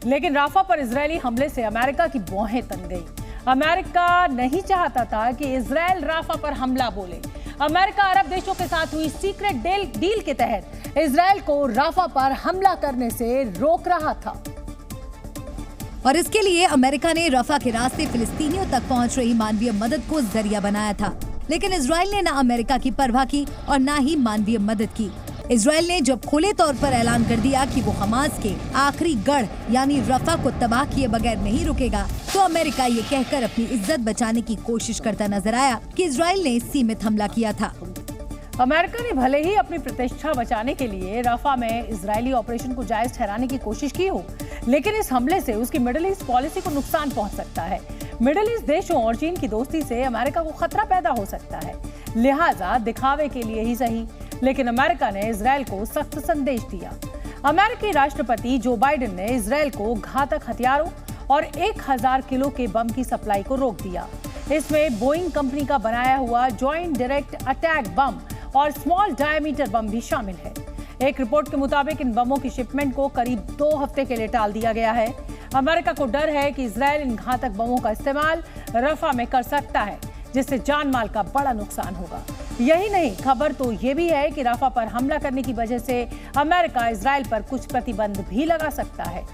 लेकिन राफा पर इजरायली हमले से अमेरिका की भौहें तन गई। अमेरिका नहीं चाहता था कि इजरायल राफा पर हमला बोले। अमेरिका अरब देशों के साथ हुई सीक्रेट डील के तहत इजरायल को राफा पर हमला करने से रोक रहा था और इसके लिए अमेरिका ने राफा के रास्ते फिलिस्तीनियों तक पहुंच रही मानवीय मदद को जरिया बनाया था। लेकिन इजरायल ने न अमेरिका की परवाह की और न ही मानवीय मदद की। इजरायल ने जब खुले तौर पर ऐलान कर दिया कि वो हमास के आखिरी गढ़ यानी रफा को तबाह किए बगैर नहीं रुकेगा, तो अमेरिका ये कहकर अपनी इज्जत बचाने की कोशिश करता नजर आया कि इजरायल ने सीमित हमला किया था। अमेरिका ने भले ही अपनी प्रतिष्ठा बचाने के लिए रफा में इजरायली ऑपरेशन को जायज ठहराने की कोशिश की हो, लेकिन इस हमले से उसकी मिडिल ईस्ट पॉलिसी को नुकसान पहुंच सकता है। मिडिल ईस्ट देशों और चीन की दोस्ती से अमेरिका को खतरा पैदा हो सकता है। लिहाजा दिखावे के लिए ही सही, लेकिन अमेरिका ने इजरायल को सख्त संदेश दिया। अमेरिकी राष्ट्रपति जो बाइडेन ने इजरायल को घातक हथियारों और 1000 किलो के बम की सप्लाई को रोक दिया। इसमें बोइंग कंपनी का बनाया हुआ जॉइंट डायरेक्ट अटैक बम और स्मॉल डायमीटर बम भी शामिल है। एक रिपोर्ट के मुताबिक इन बमों की शिपमेंट को करीब 2 हफ्ते के लिए टाल दिया गया है। अमेरिका को डर है कि इजरायल इन घातक बमों का इस्तेमाल रफा में कर सकता है, जिससे जान माल का बड़ा नुकसान होगा। यही नहीं, खबर तो ये भी है कि रफा पर हमला करने की वजह से अमेरिका इजरायल पर कुछ प्रतिबंध भी लगा सकता है।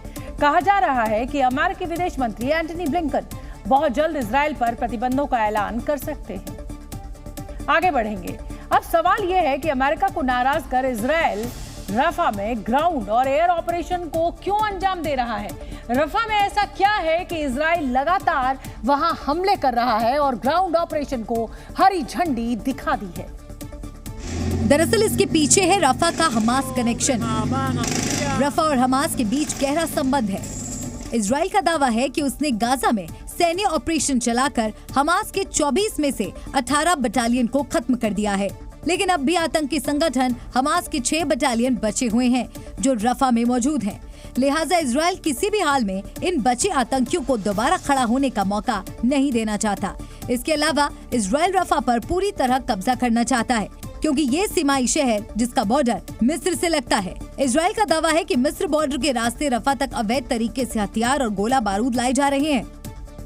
कहा जा रहा है कि अमेरिकी विदेश मंत्री एंटनी ब्लिंकन बहुत जल्द इजरायल पर प्रतिबंधों का ऐलान कर सकते हैं। आगे बढ़ेंगे। अब सवाल यह है कि अमेरिका को नाराज कर इजरायल रफा में ग्राउंड और एयर ऑपरेशन को क्यों अंजाम दे रहा है। रफा में ऐसा क्या है कि इजरायल लगातार वहां हमले कर रहा है और ग्राउंड ऑपरेशन को हरी झंडी दिखा दी है। दरअसल इसके पीछे है रफा का हमास कनेक्शन। रफा और हमास के बीच गहरा संबंध है। इजरायल का दावा है कि उसने गाजा में सैन्य ऑपरेशन चलाकर हमास के 24 में से 18 बटालियन को खत्म कर दिया है। लेकिन अब भी आतंकी संगठन हमास के 6 बटालियन बचे हुए हैं जो रफा में मौजूद हैं। लिहाजा इजरायल किसी भी हाल में इन बचे आतंकियों को दोबारा खड़ा होने का मौका नहीं देना चाहता। इसके अलावा इजरायल रफा पर पूरी तरह कब्जा करना चाहता है, क्योंकि ये सीमाई शहर जिसका बॉर्डर मिस्र से लगता है। इजरायल का दावा है कि मिस्र बॉर्डर के रास्ते रफा तक अवैध तरीके से हथियार और गोला बारूद लाए जा रहे हैं।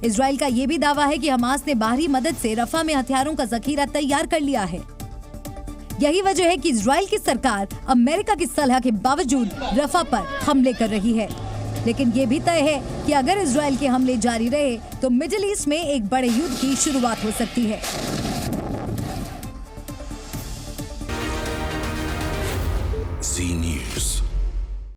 इजरायल का ये भी दावा है कि हमास ने बाहरी मदद से रफा में हथियारों का जखीरा तैयार कर लिया है। यही वजह है कि इजरायल की सरकार अमेरिका की सलाह के बावजूद रफा पर हमले कर रही है। लेकिन ये भी तय है कि अगर इजरायल के हमले जारी रहे तो मिडिल ईस्ट में एक बड़े युद्ध की शुरुआत हो सकती है।